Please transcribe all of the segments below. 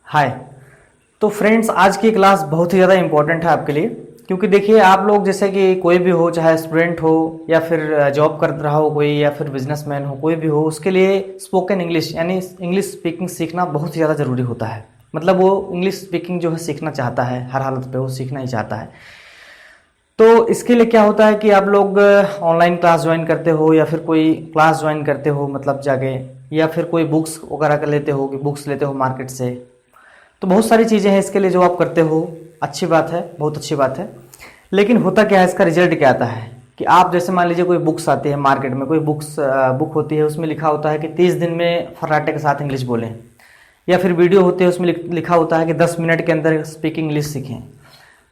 हाय। तो फ्रेंड्स, आज की क्लास बहुत ही ज़्यादा इम्पोर्टेंट है आपके लिए, क्योंकि देखिए आप लोग जैसे कि कोई भी हो, चाहे स्टूडेंट हो या फिर जॉब कर रहा हो कोई, या फिर बिजनेसमैन हो, कोई भी हो, उसके लिए स्पोकन इंग्लिश यानी इंग्लिश स्पीकिंग सीखना बहुत ही ज़्यादा ज़रूरी होता है। मतलब वो इंग्लिश स्पीकिंग जो है सीखना चाहता है, हर हालत पे वो सीखना ही चाहता है। तो इसके लिए क्या होता है कि आप लोग ऑनलाइन क्लास ज्वाइन करते हो या फिर कोई क्लास ज्वाइन करते हो, मतलब जाके, या फिर कोई बुक्स वगैरह कर लेते हो कि बुक्स लेते हो मार्केट से। तो बहुत सारी चीज़ें हैं इसके लिए जो आप करते हो, अच्छी बात है, बहुत अच्छी बात है। लेकिन होता क्या है, इसका रिजल्ट क्या आता है कि आप जैसे मान लीजिए कोई बुक्स आती है मार्केट में, कोई बुक होती है, उसमें लिखा होता है कि 30 दिन में फर्राटे के साथ इंग्लिश बोलें, या फिर वीडियो होती है उसमें लिखा होता है कि 10 मिनट के अंदर स्पीकिंग इंग्लिश सीखें।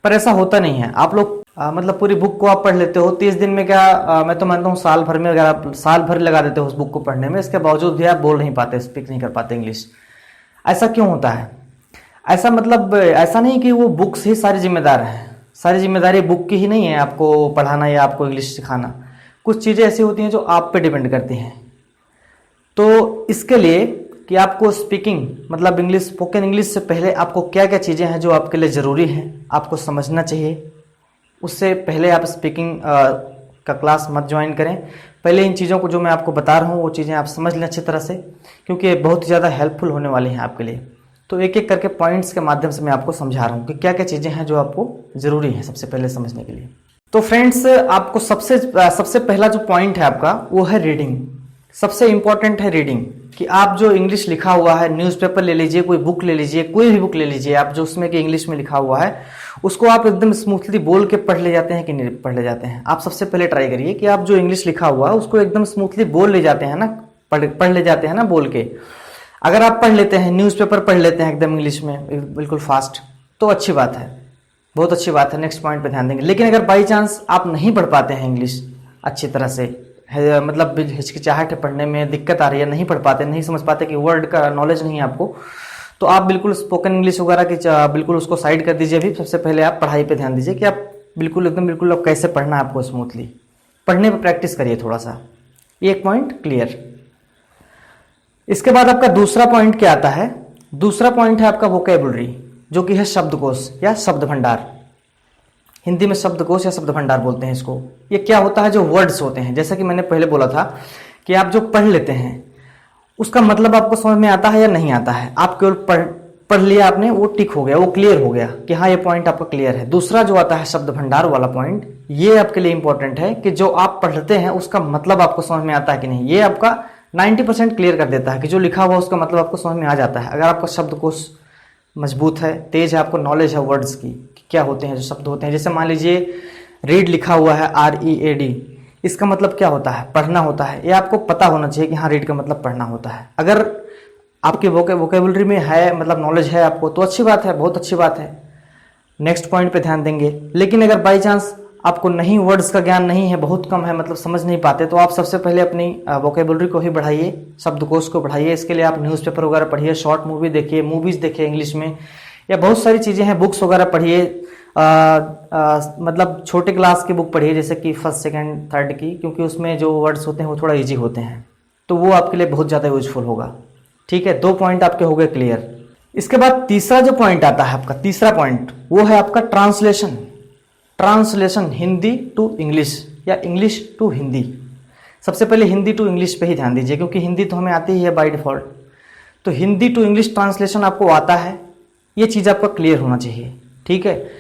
पर ऐसा होता नहीं है। आप लोग मतलब पूरी बुक को आप पढ़ लेते हो 30 दिन में, क्या मैं तो मानता हूँ साल भर में, अगर आप साल भर लगा देते हो उस बुक को पढ़ने में, इसके बावजूद भी आप बोल नहीं पाते, स्पीक नहीं कर पाते इंग्लिश। ऐसा क्यों होता है? ऐसा मतलब ऐसा नहीं कि वो बुक्स ही सारी जिम्मेदार हैं, सारी जिम्मेदारी बुक की ही नहीं है आपको पढ़ाना या आपको इंग्लिश सिखाना। कुछ चीज़ें ऐसी होती हैं जो आप पे डिपेंड करती हैं। तो इसके लिए कि आपको स्पीकिंग मतलब इंग्लिश, स्पोकन इंग्लिश से पहले आपको क्या क्या चीज़ें हैं जो आपके लिए ज़रूरी हैं, आपको समझना चाहिए। उससे पहले आप स्पीकिंग का क्लास मत ज्वाइन करें। पहले इन चीज़ों को जो मैं आपको बता रहा हूँ वो चीज़ें आप समझ लें अच्छी तरह से, क्योंकि ये बहुत ही ज़्यादा हेल्पफुल होने वाली हैं आपके लिए। तो एक एक करके पॉइंट्स के माध्यम से मैं आपको समझा रहा हूँ कि क्या क्या चीज़ें हैं जो आपको ज़रूरी हैं सबसे पहले समझने के लिए। तो फ्रेंड्स, आपको सबसे पहला जो पॉइंट है आपका वो है रीडिंग। सबसे इम्पॉर्टेंट है रीडिंग, कि आप जो इंग्लिश लिखा हुआ है, न्यूज़पेपर ले लीजिए, कोई बुक ले लीजिए, कोई भी बुक ले लीजिए आप, जो उसमें कि इंग्लिश में लिखा हुआ है, उसको आप एकदम स्मूथली बोल के पढ़ ले जाते हैं कि नहीं पढ़ ले जाते हैं। आप सबसे पहले ट्राई करिए कि आप जो इंग्लिश लिखा हुआ है उसको एकदम स्मूथली बोल ले जाते हैं ना, पढ़ ले जाते हैं ना बोल के। अगर आप पढ़ लेते हैं, न्यूज़पेपर पढ़ लेते हैं एकदम इंग्लिश में बिल्कुल फास्ट, तो अच्छी बात है, बहुत अच्छी बात है, नेक्स्ट पॉइंट पे ध्यान देंगे। लेकिन अगर बाई चांस आप नहीं पढ़ पाते हैं इंग्लिश अच्छी तरह से, मतलब हिचकिचाहट है पढ़ने में, दिक्कत आ रही है, नहीं पढ़ पाते, नहीं समझ पाते, कि वर्ड का नॉलेज नहीं है आपको, तो आप बिल्कुल स्पोकन इंग्लिश वगैरह की बिल्कुल उसको साइड कर दीजिए। अभी सबसे पहले आप पढ़ाई पे ध्यान दीजिए कि आप बिल्कुल आप कैसे पढ़ना है आपको स्मूथली। पढ़ने पे प्रैक्टिस करिए थोड़ा सा। ये एक पॉइंट क्लियर। इसके बाद आपका दूसरा पॉइंट क्या आता है? दूसरा पॉइंट है आपका वोकेबुलरी, जो कि है शब्दकोश या शब्द भंडार। हिंदी में शब्दकोश या शब्द भंडार बोलते हैं इसको। ये क्या होता है? जो वर्ड्स होते हैं, जैसा कि मैंने पहले बोला था कि आप जो पढ़ लेते हैं उसका मतलब आपको समझ में आता है या नहीं आता है। आप केवल पढ़ लिया आपने, वो टिक हो गया, वो क्लियर हो गया कि हाँ ये पॉइंट आपका क्लियर है। दूसरा जो आता है शब्द भंडार वाला पॉइंट, ये आपके लिए इंपॉर्टेंट है कि जो आप पढ़ते हैं उसका मतलब आपको समझ में आता है कि नहीं। ये आपका 90% क्लियर कर देता है कि जो लिखा हुआ उसका मतलब आपको समझ में आ जाता है। अगर आपका शब्दकोश मजबूत है, तेज है, आपको नॉलेज है वर्ड्स की कि क्या होते हैं, जो शब्द होते हैं। जैसे मान लीजिए रीड लिखा हुआ है, READ, इसका मतलब क्या होता है? पढ़ना होता है। ये आपको पता होना चाहिए कि हाँ रीड का मतलब पढ़ना होता है। अगर आपके वोकेबुलरी में है, मतलब नॉलेज है आपको, तो अच्छी बात है, बहुत अच्छी बात है, नेक्स्ट पॉइंट पे ध्यान देंगे। लेकिन अगर बाई चांस आपको नहीं, वर्ड्स का ज्ञान नहीं है, बहुत कम है, मतलब समझ नहीं पाते, तो आप सबसे पहले अपनी वोकेबुलरी को ही बढ़ाइए, शब्दकोश को बढ़ाइए। इसके लिए आप न्यूज़पेपर वगैरह पढ़िए, शॉर्ट मूवी देखिए, मूवीज़ देखिए इंग्लिश में, या बहुत सारी चीज़ें हैं, बुक्स वगैरह पढ़िए। मतलब छोटे क्लास की बुक पढ़िए, जैसे कि फर्स्ट सेकंड थर्ड की, क्योंकि उसमें जो वर्ड्स होते हैं वो थोड़ा ईजी होते हैं, तो वो आपके लिए बहुत ज़्यादा यूजफुल होगा। ठीक है, 2 पॉइंट आपके हो गए क्लियर। इसके बाद तीसरा जो पॉइंट आता है आपका, तीसरा पॉइंट, वो है आपका translation. Translation Hindi to English या इंग्लिश टू हिंदी। सबसे पहले हिंदी टू इंग्लिश पे ही ध्यान दीजिए, क्योंकि हिंदी तो हमें आती ही है बाय डिफॉल्ट। तो हिंदी टू इंग्लिश ट्रांसलेशन आपको आता है, ये चीज़ आपका क्लियर होना चाहिए। ठीक है,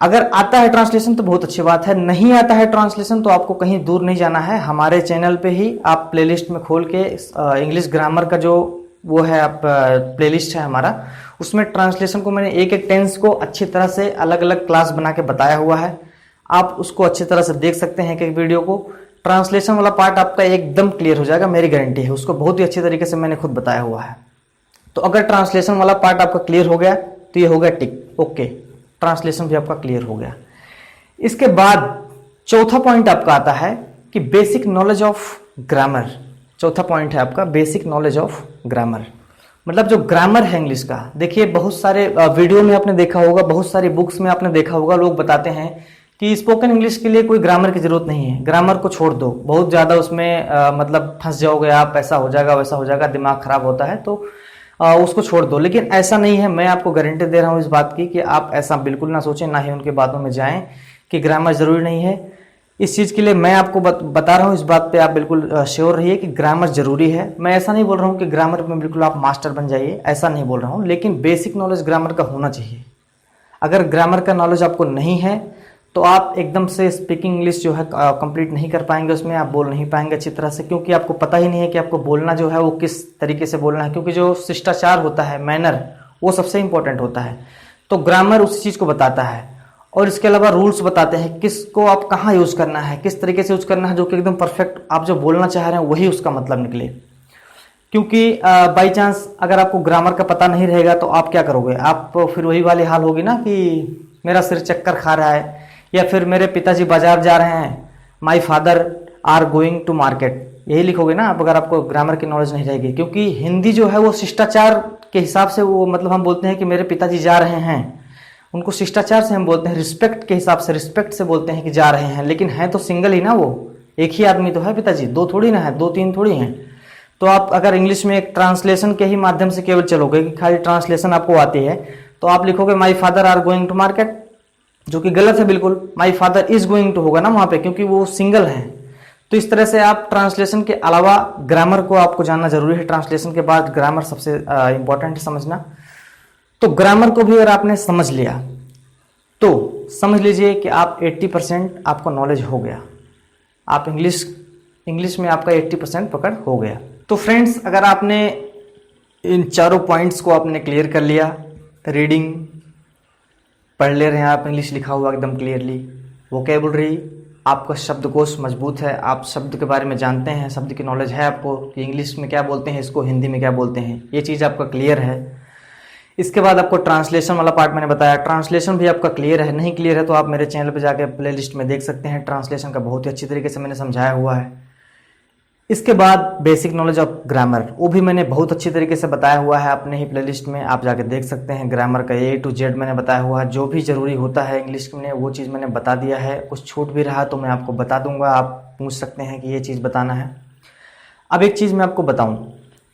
अगर आता है ट्रांसलेशन तो बहुत अच्छी बात है, नहीं आता है ट्रांसलेशन तो आपको कहीं दूर नहीं जाना है। हमारे चैनल पे ही आप प्लेलिस्ट में खोल के इंग्लिश ग्रामर का जो वो है, आप प्लेलिस्ट है हमारा, उसमें ट्रांसलेशन को मैंने एक एक टेंस को अच्छी तरह से अलग अलग क्लास बना के बताया हुआ है। आप उसको अच्छी तरह से देख सकते हैं, एक वीडियो को। ट्रांसलेशन वाला पार्ट आपका एकदम क्लियर हो जाएगा, मेरी गारंटी है, उसको बहुत ही अच्छी तरीके से मैंने खुद बताया हुआ है। तो अगर ट्रांसलेशन वाला पार्ट आपका क्लियर हो गया तो ये हो गया टिक, ओके, ट्रांसलेशन भी आपका क्लियर हो गया। इसके बाद चौथा पॉइंट आपका आता है कि बेसिक नॉलेज ऑफ ग्रामर। चौथा पॉइंट है आपका बेसिक नॉलेज ऑफ ग्रामर, मतलब जो ग्रामर है इंग्लिश का। देखिए बहुत सारे वीडियो में आपने देखा होगा, बहुत सारी बुक्स में आपने देखा होगा, लोग बताते हैं कि स्पोकन इंग्लिश के लिए कोई ग्रामर की जरूरत नहीं है, ग्रामर को छोड़ दो, बहुत ज़्यादा उसमें मतलब फंस जाओगे आप, ऐसा हो जाएगा वैसा हो जाएगा, दिमाग खराब होता है। तो उसको छोड़ दो। लेकिन ऐसा नहीं है, मैं आपको गारंटी दे रहा हूँ इस बात की कि आप ऐसा बिल्कुल ना सोचें, ना ही उनके बातों में जाएं कि ग्रामर जरूरी नहीं है। इस चीज़ के लिए मैं आपको बता रहा हूँ, इस बात पे आप बिल्कुल श्योर रहिए कि ग्रामर जरूरी है। मैं ऐसा नहीं बोल रहा हूँ कि ग्रामर में बिल्कुल आप मास्टर बन जाइए, ऐसा नहीं बोल रहा हूँ, लेकिन बेसिक नॉलेज ग्रामर का होना चाहिए। अगर ग्रामर का नॉलेज आपको नहीं है तो आप एकदम से स्पीकिंग इंग्लिश जो है कंप्लीट नहीं कर पाएंगे, उसमें आप बोल नहीं पाएंगे अच्छी तरह से, क्योंकि आपको पता ही नहीं है कि आपको बोलना जो है वो किस तरीके से बोलना है। क्योंकि जो शिष्टाचार होता है, मैनर, वो सबसे इंपॉर्टेंट होता है। तो ग्रामर उस चीज़ को बताता है, और इसके अलावा रूल्स बताते हैं किसको आप कहाँ यूज़ करना है, किस तरीके से यूज़ करना है, जो कि एकदम परफेक्ट आप जो बोलना चाह रहे हैं वही उसका मतलब निकले। क्योंकि बाई चांस अगर आपको ग्रामर का पता नहीं रहेगा तो आप क्या करोगे, आप फिर वही वाली हाल होगी ना कि मेरा सिर चक्कर खा रहा है, या फिर मेरे पिताजी बाजार जा रहे हैं, my father are going to market, यही लिखोगे ना आप, अगर आपको ग्रामर की नॉलेज नहीं रहेगी। क्योंकि हिंदी जो है वो शिष्टाचार के हिसाब से, वो मतलब हम बोलते हैं कि मेरे पिताजी जा रहे हैं, उनको शिष्टाचार से हम बोलते हैं, रिस्पेक्ट के हिसाब से, रिस्पेक्ट से बोलते हैं कि जा रहे हैं। लेकिन है तो सिंगल ही ना, वो एक ही आदमी तो है पिताजी, दो थोड़ी ना है, दो तीन थोड़ी हैं। तो आप अगर इंग्लिश में एक ट्रांसलेशन के ही माध्यम से केवल चलोगे कि खाली ट्रांसलेशन आपको आती है, तो आप लिखोगे my father are going to market, जो कि गलत है बिल्कुल। My father is going to होगा ना वहां पे, क्योंकि वो सिंगल है। तो इस तरह से आप ट्रांसलेशन के अलावा ग्रामर को आपको जानना जरूरी है। ट्रांसलेशन के बाद ग्रामर सबसे इंपॉर्टेंट है समझना। तो ग्रामर को भी अगर आपने समझ लिया तो समझ लीजिए कि आप 80% आपको नॉलेज हो गया, आप इंग्लिश में आपका 80% पकड़ हो गया। तो फ्रेंड्स, अगर आपने इन चारों पॉइंट्स को आपने क्लियर कर लिया, रीडिंग पढ़ ले रहे हैं आप, इंग्लिश लिखा हुआ एकदम क्लियरली, वोकेबुलरी, आपका शब्दकोश मजबूत है, आप शब्द के बारे में जानते हैं, शब्द की नॉलेज है आपको कि इंग्लिश में क्या बोलते हैं, इसको हिंदी में क्या बोलते हैं, ये चीज़ आपका क्लियर है। इसके बाद आपको ट्रांसलेशन वाला पार्ट मैंने बताया, ट्रांसलेशन भी आपका क्लियर है। नहीं क्लियर है तो आप मेरे चैनल पर जाकर प्लेलिस्ट में देख सकते हैं, ट्रांसलेशन का बहुत ही अच्छी तरीके से मैंने समझाया हुआ है। इसके बाद बेसिक नॉलेज ऑफ ग्रामर, वो भी मैंने बहुत अच्छी तरीके से बताया हुआ है अपने ही प्लेलिस्ट में, आप जाके देख सकते हैं। ग्रामर का A to Z मैंने बताया हुआ है, जो भी ज़रूरी होता है इंग्लिश में वो चीज़ मैंने बता दिया है। कुछ छूट भी रहा तो मैं आपको बता दूंगा, आप पूछ सकते हैं कि ये चीज़ बताना है। अब एक चीज़ मैं आपको बताऊं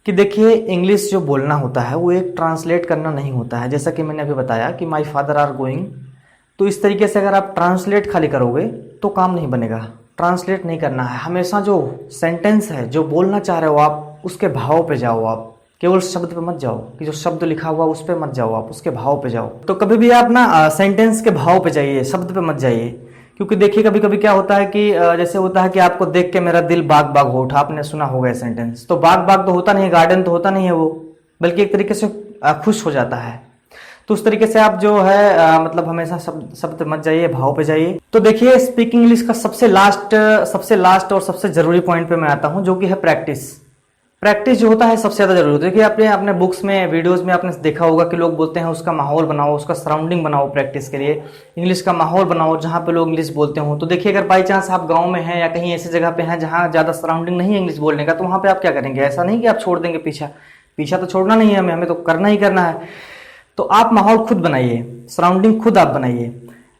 कि देखिए, इंग्लिश जो बोलना होता है वो एक ट्रांसलेट करना नहीं होता है। जैसा कि मैंने अभी बताया कि माई फादर आर गोइंग, तो इस तरीके से अगर आप ट्रांसलेट खाली करोगे तो काम नहीं बनेगा। ट्रांसलेट नहीं करना है, हमेशा जो सेंटेंस है, जो बोलना चाह रहे हो आप, उसके भाव पे जाओ। आप केवल शब्द पे मत जाओ कि जो शब्द लिखा हुआ उस पे मत जाओ, आप उसके भाव पे जाओ। तो कभी भी आप ना सेंटेंस के भाव पे जाइए, शब्द पे मत जाइए। क्योंकि देखिए, कभी कभी क्या होता है कि जैसे होता है कि आपको देख के मेरा दिल बाग बाग हो उठा, आपने सुना होगा सेंटेंस। तो बाग बाग तो होता नहीं है, गार्डन तो होता नहीं है वो, बल्कि एक तरीके से खुश हो जाता है। तो उस तरीके से आप जो है मतलब हमेशा शब्द मत जाइए, भाव पे जाइए। तो देखिए, स्पीकिंग इंग्लिश का सबसे लास्ट और सबसे जरूरी पॉइंट पे मैं आता हूं, जो कि है प्रैक्टिस। प्रैक्टिस जो होता है सबसे ज्यादा जरूरी होता है। देखिए, आपने अपने बुक्स में, वीडियोस में आपने देखा होगा कि लोग बोलते हैं उसका माहौल बनाओ, उसका सराउंडिंग बनाओ, प्रैक्टिस के लिए इंग्लिश का माहौल बनाओ जहां पे लोग इंग्लिश बोलते हो। तो देखिए, अगर बाई चांस आप गाँव में हैं या कहीं ऐसी जगह पे हैं जहां ज्यादा सराउंडिंग नहीं है इंग्लिश बोलने का, तो वहां पे आप क्या करेंगे? ऐसा नहीं कि आप छोड़ देंगे पीछा तो छोड़ना नहीं है, हमें तो करना ही करना है। तो आप माहौल खुद बनाइए, सराउंडिंग खुद आप बनाइए।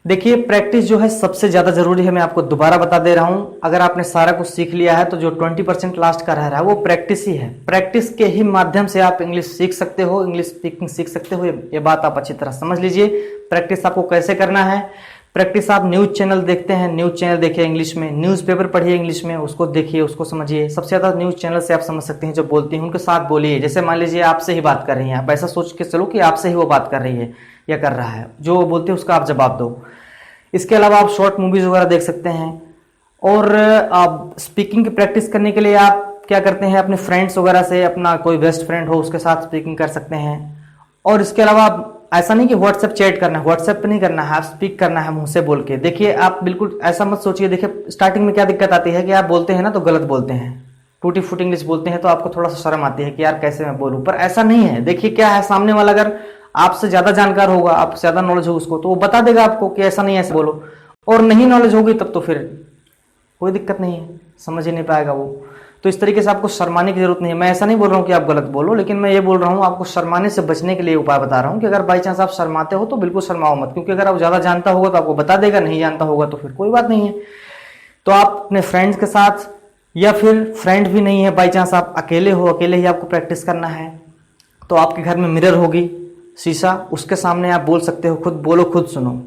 देखिए, प्रैक्टिस जो है सबसे ज्यादा जरूरी है। मैं आपको दोबारा बता दे रहा हूं, अगर आपने सारा कुछ सीख लिया है तो जो 20% लास्ट का रह रहा है वो प्रैक्टिस ही है। प्रैक्टिस के ही माध्यम से आप इंग्लिश सीख सकते हो, इंग्लिश स्पीकिंग सीख सकते हो। ये बात आप अच्छी तरह समझ लीजिए। प्रैक्टिस आपको कैसे करना है? प्रैक्टिस आप न्यूज चैनल देखते हैं, न्यूज चैनल देखिए इंग्लिश में, न्यूज़पेपर पढ़िए इंग्लिश में, उसको देखिए, उसको समझिए। सबसे ज्यादा न्यूज चैनल से आप समझ सकते हैं जो बोलती हैं, उनके साथ बोलिए। जैसे मान लीजिए आपसे ही बात कर रही हैं, आप ऐसा सोच के चलो कि आपसे ही वो बात कर रही है या कर रहा है, जो बोलते हैं उसका आप जवाब दो। इसके अलावा आप शॉर्ट मूवीज वगैरह देख सकते हैं। और आप स्पीकिंग की प्रैक्टिस करने के लिए आप क्या करते हैं, अपने फ्रेंड्स वगैरह से, अपना कोई बेस्ट फ्रेंड हो उसके साथ स्पीकिंग कर सकते हैं। और इसके अलावा आप ऐसा नहीं कि व्हाट्सएप चैट करना है, व्हाट्सएप पे नहीं करना है, आप स्पीक करना है मुंह से बोल के। देखिए, आप बिल्कुल ऐसा मत सोचिए। देखिए, स्टार्टिंग में क्या दिक्कत आती है कि आप बोलते हैं ना तो गलत बोलते हैं, टूटी फूटी इंग्लिश बोलते हैं, तो आपको थोड़ा सा शर्म आती है कि यार कैसे मैं बोलूं। पर ऐसा नहीं है। देखिए, क्या है, सामने वाला अगर आपसे ज्यादा जानकार होगा, आपसे ज्यादा नॉलेज हो उसको, तो वो बता देगा आपको कि ऐसा नहीं है, ऐसे बोलो। और नहीं नॉलेज होगी तब तो फिर कोई दिक्कत नहीं है, समझ ही नहीं पाएगा वो। तो इस तरीके से आपको शर्माने की जरूरत नहीं है। मैं ऐसा नहीं बोल रहा हूँ कि आप गलत बोलो, लेकिन मैं ये बोल रहा हूँ आपको शर्माने से बचने के लिए उपाय बता रहा हूँ कि अगर बाई चांस आप शर्माते हो तो बिल्कुल शर्माओ मत। क्योंकि अगर आप ज्यादा जानता होगा तो आपको बता देगा, नहीं जानता होगा तो फिर कोई बात नहीं है। तो आप अपने फ्रेंड्स के साथ, या फिर फ्रेंड भी नहीं है, बाई चांस आप अकेले हो, अकेले ही आपको प्रैक्टिस करना है, तो आपके घर में मिरर होगी, शीशा, उसके सामने आप बोल सकते हो, खुद बोलो खुद सुनो।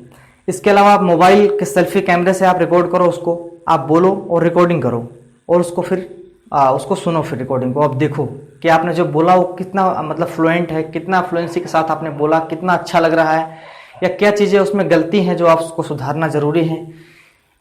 इसके अलावा आप मोबाइल के सेल्फी कैमरे से आप रिकॉर्ड करो, उसको आप बोलो और रिकॉर्डिंग करो और उसको फिर उसको सुनो, फिर रिकॉर्डिंग को आप देखो कि आपने जो बोला वो कितना मतलब फ्लुएंट है, कितना फ्लुएंसी के साथ आपने बोला, कितना अच्छा लग रहा है, या क्या चीज़ें उसमें गलती हैं जो आप उसको सुधारना जरूरी है।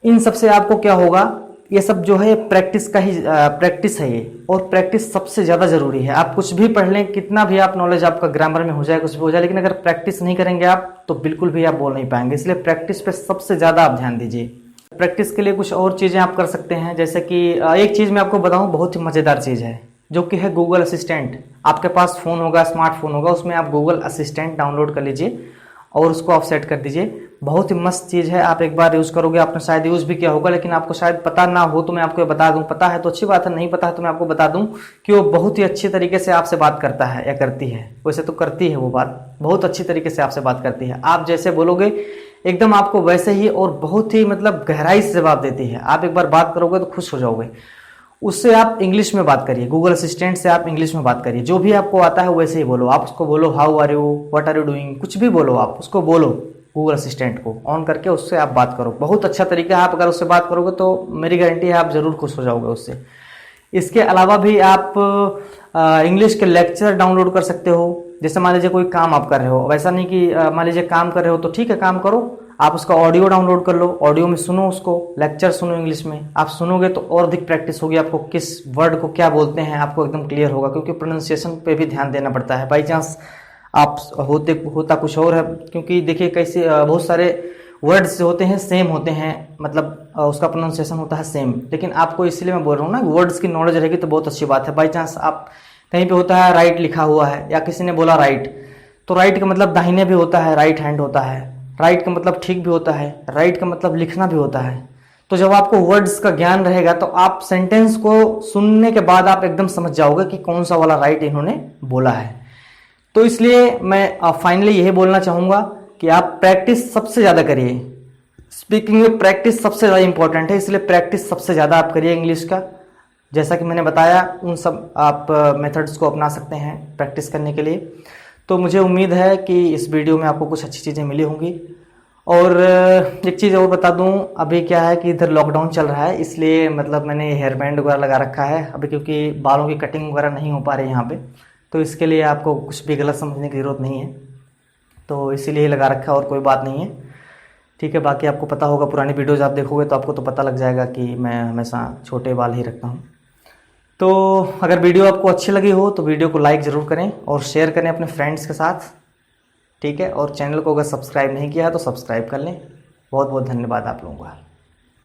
इन सब से आपको क्या होगा, ये सब जो है प्रैक्टिस का ही प्रैक्टिस है ये, और प्रैक्टिस सबसे ज़्यादा ज़रूरी है। आप कुछ भी पढ़ लें, कितना भी आप नॉलेज आपका ग्रामर में हो जाए, कुछ भी हो जाए, लेकिन अगर प्रैक्टिस नहीं करेंगे आप तो बिल्कुल भी आप बोल नहीं पाएंगे। इसलिए प्रैक्टिस पे सबसे ज़्यादा आप ध्यान दीजिए। प्रैक्टिस के लिए कुछ और चीज़ें आप कर सकते हैं, जैसे कि एक चीज़ मैं आपको बताऊं, बहुत ही मज़ेदार चीज़ है, जो कि है गूगल असिस्टेंट। आपके पास फ़ोन होगा, स्मार्टफोन होगा, उसमें आप गूगल असिस्टेंट डाउनलोड कर लीजिए और उसको आप सेट कर दीजिए। बहुत ही मस्त चीज़ है, आप एक बार यूज़ करोगे, आपने शायद यूज़ भी किया होगा, लेकिन आपको शायद पता ना हो, तो मैं आपको बता दूं। पता है तो अच्छी बात है, नहीं पता है तो मैं आपको बता दूं कि वो बहुत ही अच्छी तरीके से आपसे बात करता है या करती है। वैसे तो करती है, वो बात बहुत अच्छी तरीके से आपसे बात करती है। आप जैसे बोलोगे एकदम आपको वैसे ही और बहुत ही मतलब गहराई से जवाब देती है। आप एक बार बात करोगे तो खुश हो जाओगे। उससे आप इंग्लिश में बात करिए, गूगल असिस्टेंट से आप इंग्लिश में बात करिए, जो भी आपको आता है वैसे ही बोलो। आप उसको बोलो how are you, what are you doing, कुछ भी बोलो, आप उसको बोलो। गूगल असिस्टेंट को ऑन करके उससे आप बात करो, बहुत अच्छा तरीका है। आप अगर उससे बात करोगे तो मेरी गारंटी है आप जरूर खुश हो जाओगे उससे। इसके अलावा भी आप इंग्लिश के लेक्चर डाउनलोड कर सकते हो। जैसे मान लीजिए कोई काम आप कर रहे हो, वैसा नहीं कि मान लीजिए काम कर रहे हो तो ठीक है काम करो, आप उसका ऑडियो डाउनलोड कर लो, ऑडियो में सुनो, उसको लेक्चर सुनो इंग्लिश में। आप सुनोगे तो और अधिक प्रैक्टिस होगी, आपको किस वर्ड को क्या बोलते हैं आपको एकदम क्लियर होगा, क्योंकि प्रोनाउंसिएशन पे भी ध्यान देना पड़ता है। बाई चांस आप होता कुछ और है, क्योंकि देखिए कैसे बहुत सारे वर्ड्स होते हैं सेम होते हैं, मतलब उसका प्रोनाउंसिएशन होता है सेम, लेकिन आपको इसलिए मैं बोल रहा हूँ ना, वर्ड्स की नॉलेज रहेगी तो बहुत अच्छी बात है। बाई चांस आप कहीं पे होता है राइट लिखा हुआ है, या किसी ने बोला राइट, तो राइट का मतलब दाहिने भी होता है, राइट हैंड होता है। राइट का मतलब ठीक भी होता है, राइट का मतलब लिखना भी होता है। तो जब आपको वर्ड्स का ज्ञान रहेगा तो आप सेंटेंस को सुनने के बाद आप एकदम समझ जाओगे कि कौन सा वाला राइट इन्होंने बोला है। तो इसलिए मैं फाइनली यही बोलना चाहूँगा कि आप प्रैक्टिस सबसे ज़्यादा करिए। स्पीकिंग में प्रैक्टिस सबसे ज़्यादा इंपॉर्टेंट है, इसलिए प्रैक्टिस सबसे ज़्यादा आप करिए इंग्लिश का। जैसा कि मैंने बताया उन सब आप मेथड्स को अपना सकते हैं प्रैक्टिस करने के लिए। तो मुझे उम्मीद है कि इस वीडियो में आपको कुछ अच्छी चीज़ें मिली होंगी। और एक चीज़ और बता दूं, अभी क्या है कि इधर लॉकडाउन चल रहा है, इसलिए मतलब मैंने हेयर बैंड वगैरह लगा रखा है अभी, क्योंकि बालों की कटिंग वगैरह नहीं हो पा रही यहाँ पे। तो इसके लिए आपको कुछ भी गलत समझने की ज़रूरत नहीं है, तो इसीलिए लगा रखा है और कोई बात नहीं है, ठीक है। बाकी आपको पता होगा, पुरानी वीडियोज़ आप देखोगे तो आपको तो पता लग जाएगा कि मैं हमेशा छोटे बाल ही रखता हूँ। तो अगर वीडियो आपको अच्छी लगी हो तो वीडियो को लाइक ज़रूर करें और शेयर करें अपने फ्रेंड्स के साथ, ठीक है। और चैनल को अगर सब्सक्राइब नहीं किया है तो सब्सक्राइब कर लें। बहुत बहुत धन्यवाद आप लोगों का।